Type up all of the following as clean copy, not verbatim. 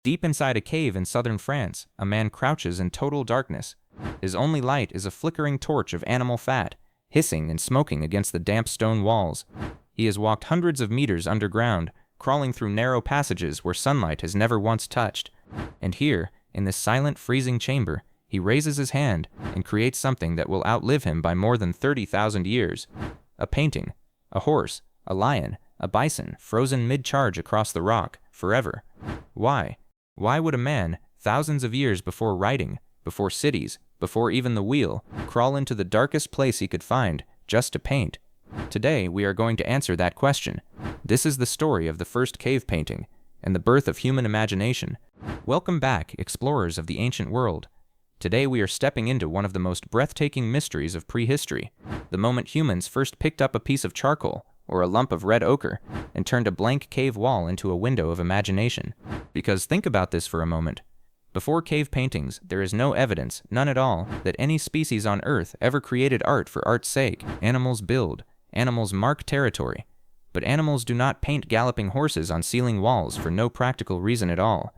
Deep inside a cave in southern France, a man crouches in total darkness. His only light is a flickering torch of animal fat, hissing and smoking against the damp stone walls. He has walked hundreds of meters underground, crawling through narrow passages where sunlight has never once touched. And here, in this silent, freezing chamber, he raises his hand and creates something that will outlive him by more than 30,000 years. A painting. A horse, a lion, a bison, frozen mid-charge across the rock, forever. Why? Why would a man, thousands of years before writing, before cities, before even the wheel, crawl into the darkest place he could find, just to paint? Today, we are going to answer that question. This is the story of the first cave painting, and the birth of human imagination. Welcome back, explorers of the ancient world. Today we are stepping into one of the most breathtaking mysteries of prehistory, the moment humans first picked up a piece of charcoal, or a lump of red ochre, and turned a blank cave wall into a window of imagination. Because think about this for a moment. Before cave paintings, there is no evidence, none at all, that any species on Earth ever created art for art's sake. Animals build, animals mark territory. But animals do not paint galloping horses on ceiling walls for no practical reason at all.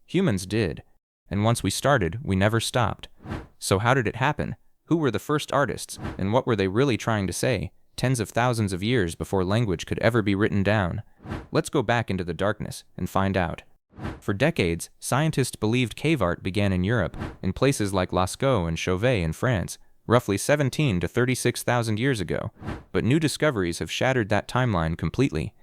Humans did. And once we started, we never stopped. So how did it happen? Who were the first artists, and what were they really trying to say, tens of thousands of years before language could ever be written down? Let's go back into the darkness and find out. For decades, scientists believed cave art began in Europe, in places like Lascaux and Chauvet in France, roughly 17 to 36,000 years ago. But new discoveries have shattered that timeline completely.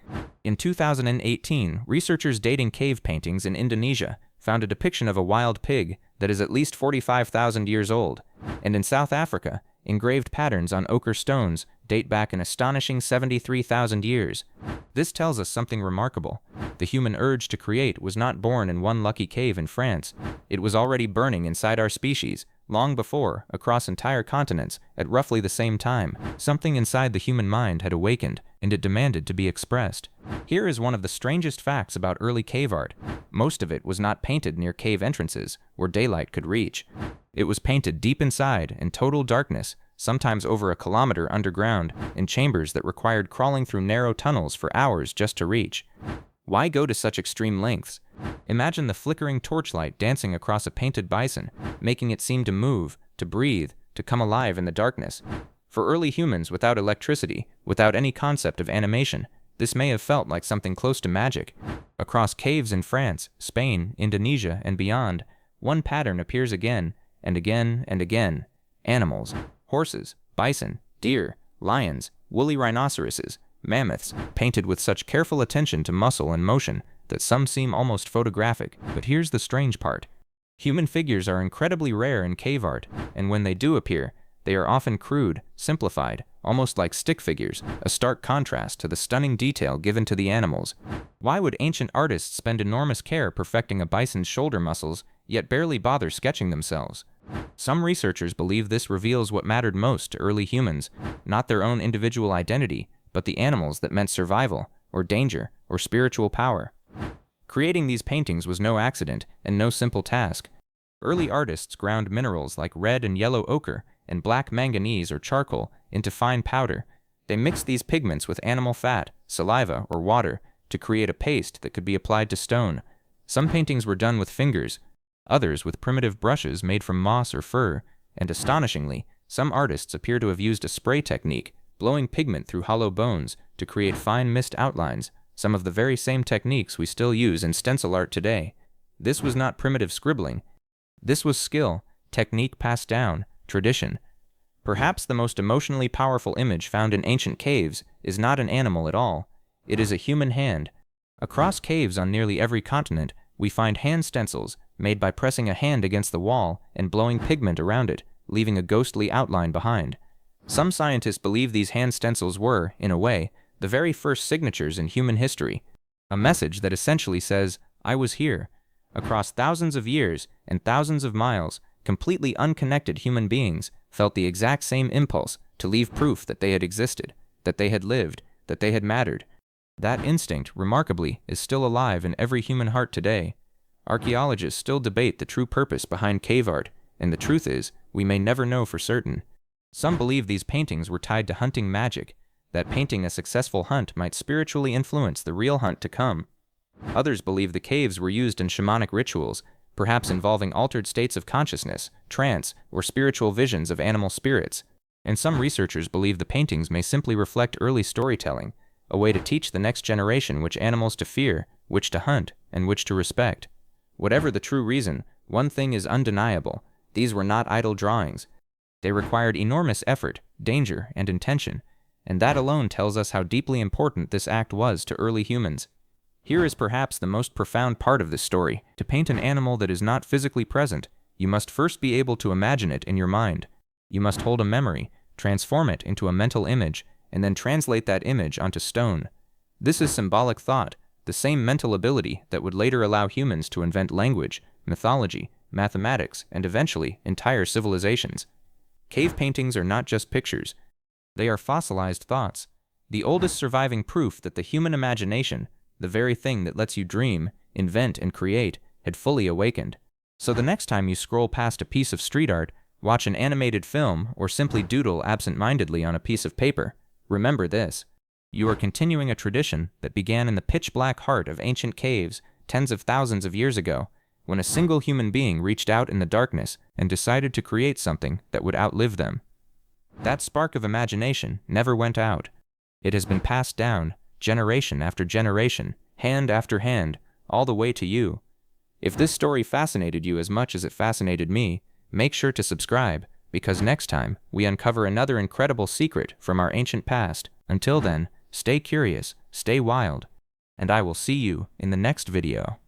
In 2018, researchers dating cave paintings in Indonesia found a depiction of a wild pig that is at least 45,000 years old, and in South Africa, engraved patterns on ochre stones date back an astonishing 73,000 years. This tells us something remarkable. The human urge to create was not born in one lucky cave in France. It was already burning inside our species, long before, across entire continents, at roughly the same time. Something inside the human mind had awakened, and it demanded to be expressed. Here is one of the strangest facts about early cave art. Most of it was not painted near cave entrances, where daylight could reach. It was painted deep inside, in total darkness, sometimes over a kilometer underground, in chambers that required crawling through narrow tunnels for hours just to reach. Why go to such extreme lengths? Imagine the flickering torchlight dancing across a painted bison, making it seem to move, to breathe, to come alive in the darkness. For early humans without electricity, without any concept of animation, this may have felt like something close to magic. Across caves in France, Spain, Indonesia, and beyond, one pattern appears again, and again, and again. Animals. Horses, bison, deer, lions, woolly rhinoceroses, mammoths, painted with such careful attention to muscle and motion that some seem almost photographic. But here's the strange part. Human figures are incredibly rare in cave art, and when they do appear, they are often crude, simplified, almost like stick figures, a stark contrast to the stunning detail given to the animals. Why would ancient artists spend enormous care perfecting a bison's shoulder muscles, yet barely bother sketching themselves? Some researchers believe this reveals what mattered most to early humans, not their own individual identity, but the animals that meant survival, or danger, or spiritual power. Creating these paintings was no accident, and no simple task. Early artists ground minerals like red and yellow ochre, and black manganese or charcoal into fine powder. They mixed these pigments with animal fat, saliva, or water to create a paste that could be applied to stone. Some paintings were done with fingers, others with primitive brushes made from moss or fur, and astonishingly, some artists appear to have used a spray technique, blowing pigment through hollow bones to create fine mist outlines, some of the very same techniques we still use in stencil art today. This was not primitive scribbling. This was skill, technique passed down, tradition. Perhaps the most emotionally powerful image found in ancient caves is not an animal at all. It is a human hand. Across caves on nearly every continent, we find hand stencils made by pressing a hand against the wall and blowing pigment around it, leaving a ghostly outline behind. Some scientists believe these hand stencils were, in a way, the very first signatures in human history. A message that essentially says, "I was here." Across thousands of years and thousands of miles, completely unconnected human beings felt the exact same impulse to leave proof that they had existed, that they had lived, that they had mattered. That instinct, remarkably, is still alive in every human heart today. Archaeologists still debate the true purpose behind cave art, and the truth is, we may never know for certain. Some believe these paintings were tied to hunting magic, that painting a successful hunt might spiritually influence the real hunt to come. Others believe the caves were used in shamanic rituals, perhaps involving altered states of consciousness, trance, or spiritual visions of animal spirits. And some researchers believe the paintings may simply reflect early storytelling, a way to teach the next generation which animals to fear, which to hunt, and which to respect. Whatever the true reason, one thing is undeniable: these were not idle drawings. They required enormous effort, danger, and intention, and that alone tells us how deeply important this act was to early humans. Here is perhaps the most profound part of this story. To paint an animal that is not physically present, you must first be able to imagine it in your mind. You must hold a memory, transform it into a mental image, and then translate that image onto stone. This is symbolic thought, the same mental ability that would later allow humans to invent language, mythology, mathematics, and eventually entire civilizations. Cave paintings are not just pictures. They are fossilized thoughts, the oldest surviving proof that the human imagination, the very thing that lets you dream, invent, and create, had fully awakened. So the next time you scroll past a piece of street art, watch an animated film, or simply doodle absent-mindedly on a piece of paper, remember this: you are continuing a tradition that began in the pitch-black heart of ancient caves tens of thousands of years ago, when a single human being reached out in the darkness and decided to create something that would outlive them. That spark of imagination never went out. It has been passed down, generation after generation, hand after hand, all the way to you. If this story fascinated you as much as it fascinated me, make sure to subscribe, because next time we uncover another incredible secret from our ancient past. Until then, stay curious, stay wild, and I will see you in the next video.